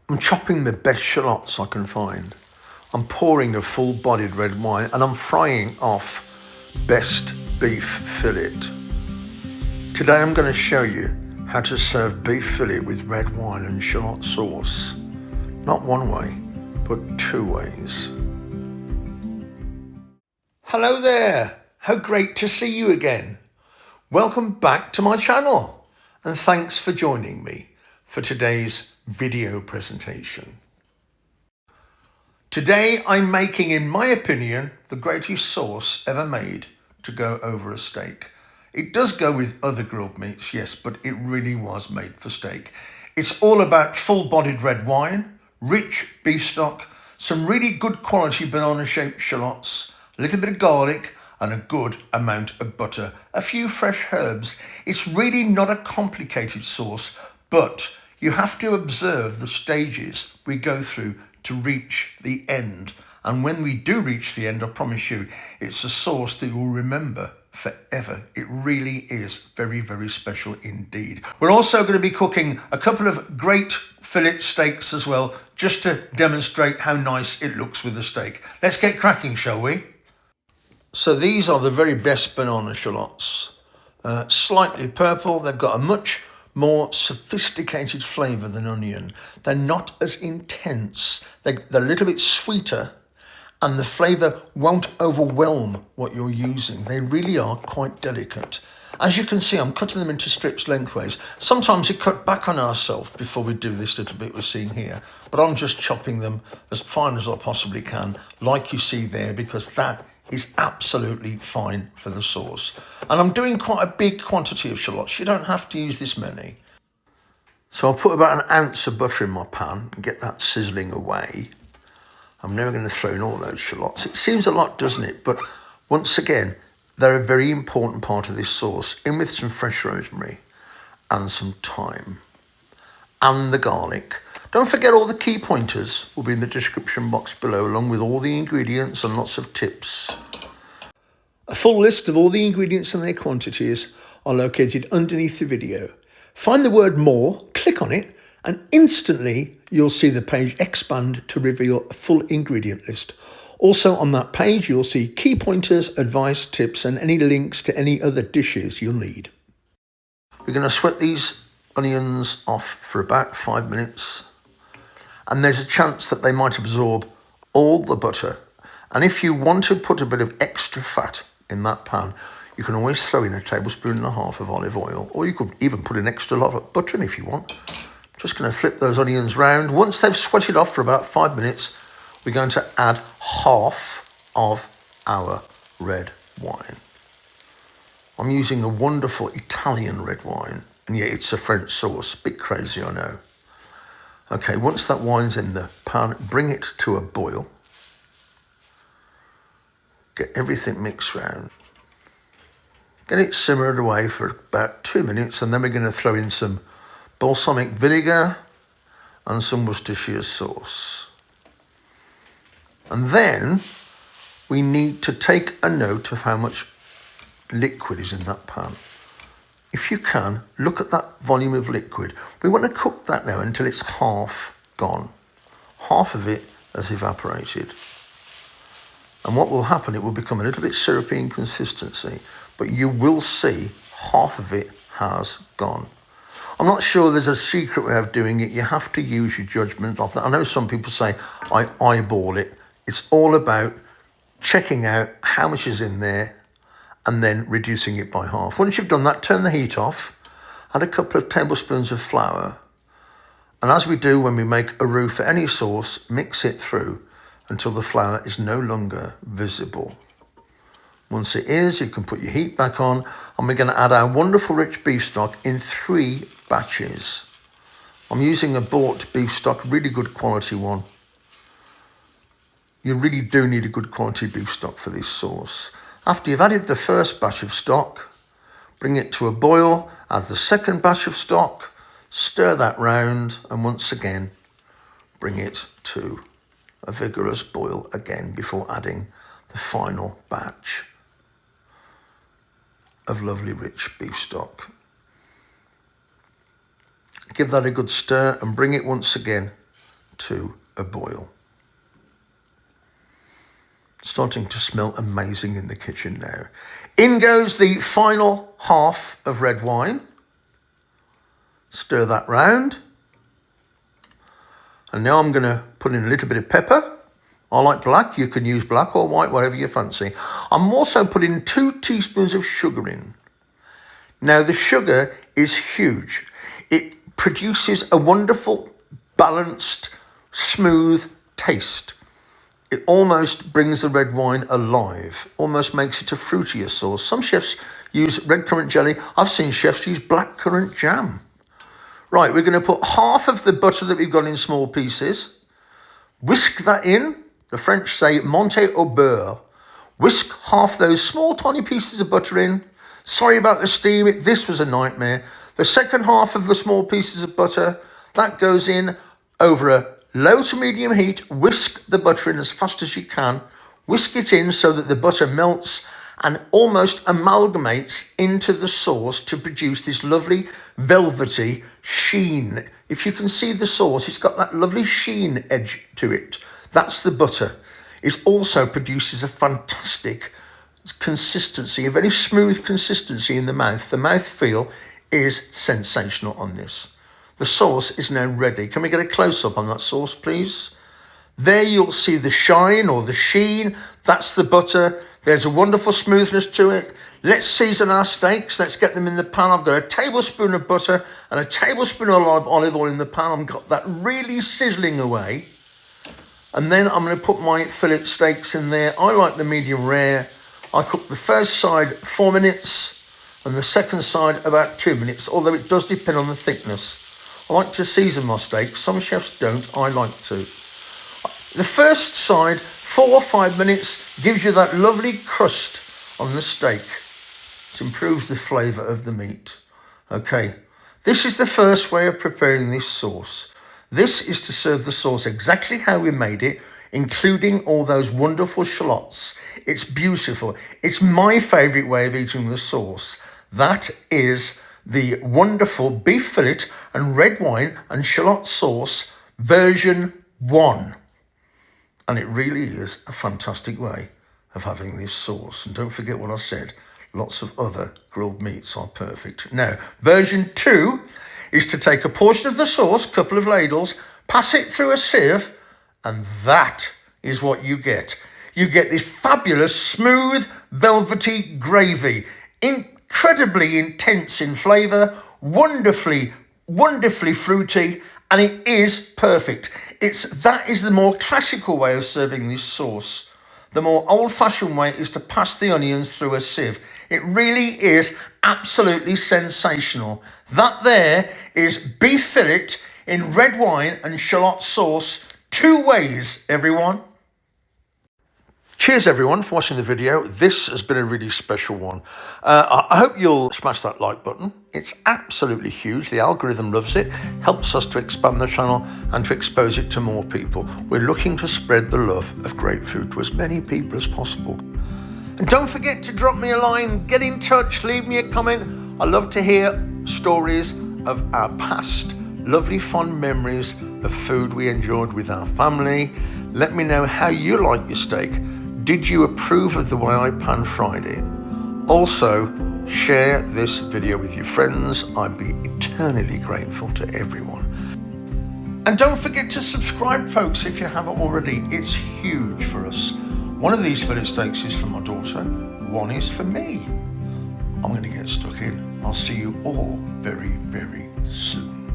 I'm chopping the best shallots I can find. I'm pouring a full-bodied red wine and I'm frying off best beef fillet. Today I'm going to show you how to serve beef fillet with red wine and shallot sauce. Not one way, but two ways. Hello there, how great to see you again. Welcome back to my channel and thanks for joining me for today's video presentation. Today I'm making, in my opinion, the greatest sauce ever made to go over a steak. It does go with other grilled meats, yes, but it really was made for steak. It's all about full-bodied red wine, rich beef stock, some really good quality banana-shaped shallots, a little bit of garlic, and a good amount of butter, a few fresh herbs. It's really not a complicated sauce, but you have to observe the stages we go through to reach the end. And when we do reach the end, I promise you, it's a sauce that you'll remember forever. It really is very, very special indeed. We're also going to be cooking a couple of great fillet steaks as well, just to demonstrate how nice it looks with the steak. Let's get cracking, shall we? So these are the very best banana shallots. Slightly purple, they've got a much more sophisticated flavour than onion. They're not as intense, they're a little bit sweeter, and the flavour won't overwhelm what you're using. They really are quite delicate. As you can see, I'm cutting them into strips lengthways. Sometimes we cut back on ourselves before we do this little bit we're seeing here, but I'm just chopping them as fine as I possibly can, like you see there, because that is absolutely fine for the sauce. And I'm doing quite a big quantity of shallots. You don't have to use this many. So I'll put about an ounce of butter in my pan and get that sizzling away. I'm now going to throw in all those shallots. It seems a lot, doesn't it? But once again, they're a very important part of this sauce, in with some fresh rosemary and some thyme and the garlic. Don't forget, all the key pointers will be in the description box below, along with all the ingredients and lots of tips. A full list of all the ingredients and their quantities are located underneath the video. Find the word more, click on it, and instantly you'll see the page expand to reveal a full ingredient list. Also on that page, you'll see key pointers, advice, tips, and any links to any other dishes you'll need. We're going to sweat these onions off for about 5 minutes. And there's a chance that they might absorb all the butter. And if you want to put a bit of extra fat in that pan, you can always throw in 1.5 tablespoons of olive oil, or you could even put an extra lot of butter in if you want. Just going to flip those onions round. Once they've sweated off for about 5 minutes, we're going to add half of our red wine. I'm using a wonderful Italian red wine, and yet it's a French sauce. Bit crazy, I know. Okay, once that wine's in the pan, bring it to a boil. Get everything mixed round. Get it simmered away for about 2 minutes, and then we're going to throw in some balsamic vinegar and some Worcestershire sauce. And then we need to take a note of how much liquid is in that pan. If you can, look at that volume of liquid. We want to cook that now until it's half gone. Half of it has evaporated. And what will happen, it will become a little bit syrupy in consistency, but you will see half of it has gone. I'm not sure there's a secret way of doing it. You have to use your judgment of that. I know some people say, I eyeball it. It's all about checking out how much is in there and then reducing it by half. Once you've done that, turn the heat off, add a couple of tablespoons of flour, and as we do when we make a roux for any sauce, mix it through until the flour is no longer visible. Once it is, you can put your heat back on, and we're going to add our wonderful rich beef stock in 3 batches. I'm using a bought beef stock, really good quality one. You really do need a good quality beef stock for this sauce. After you've added the first batch of stock, bring it to a boil, add the second batch of stock, stir that round, and once again, bring it to a vigorous boil again before adding the final batch of lovely rich beef stock. Give that a good stir and bring it once again to a boil. Starting to smell amazing in the kitchen now. In goes the final half of red wine. Stir that round. And now I'm going to put in a little bit of pepper. I like black. You can use black or white, whatever you fancy. I'm also putting 2 teaspoons of sugar in. Now, the sugar is huge. It produces a wonderful, balanced, smooth taste. It almost brings the red wine alive, almost makes it a fruitier sauce. Some chefs use red currant jelly. I've seen chefs use black currant jam. Right, we're going to put half of the butter that we've got in small pieces. Whisk that in. The French say monter au beurre. Whisk half those small tiny pieces of butter in. Sorry about the steam, this was a nightmare. The second half of the small pieces of butter, that goes in over a low to medium heat. Whisk the butter in as fast as you can. Whisk it in so that the butter melts and almost amalgamates into the sauce to produce this lovely velvety sheen. If you can see the sauce, it's got that lovely sheen edge to it. That's the butter. It also produces a fantastic consistency, a very smooth consistency in the mouth. The mouthfeel is sensational on this. The sauce is now ready. Can we get a close-up on that sauce, please? There you'll see the shine or the sheen. That's the butter. There's a wonderful smoothness to it. Let's season our steaks. Let's get them in the pan. I've got a tablespoon of butter and a tablespoon of olive oil in the pan. I've got that really sizzling away. And then I'm going to put my fillet steaks in there. I like the medium rare. I cook the first side 4 minutes and the second side about 2 minutes, although it does depend on the thickness. I like to season my steaks. Some chefs don't. I like to. The first side, 4 or 5 minutes, gives you that lovely crust on the steak. It improves the flavour of the meat. Okay, this is the first way of preparing this sauce. This is to serve the sauce exactly how we made it, including all those wonderful shallots. It's beautiful. It's my favourite way of eating the sauce. That is the wonderful beef fillet and red wine and shallot sauce version 1. And it really is a fantastic way of having this sauce. And don't forget what I said, lots of other grilled meats are perfect. Now, version 2 is to take a portion of the sauce, couple of ladles, pass it through a sieve, and that is what you get. You get this fabulous, smooth, velvety gravy, incredibly intense in flavour, wonderfully fruity, and it is perfect. That is the more classical way of serving this sauce. The more old-fashioned way is to pass the onions through a sieve. It really is absolutely sensational. That there is beef fillet in red wine and shallot sauce, 2 ways, everyone. Cheers everyone for watching the video. This has been a really special one. I hope you'll smash that like button. It's absolutely huge. The algorithm loves it. Helps us to expand the channel and to expose it to more people. We're looking to spread the love of great food to as many people as possible. And don't forget to drop me a line, get in touch, leave me a comment. I love to hear stories of our past, lovely fond memories of food we enjoyed with our family. Let me know how you like your steak. Did you approve of the way I pan-fried it? Also, share this video with your friends. I'd be eternally grateful to everyone. And don't forget to subscribe, folks, if you haven't already. It's huge for us. One of these fillet steaks is for my daughter. One is for me. I'm going to get stuck in. I'll see you all very, very soon.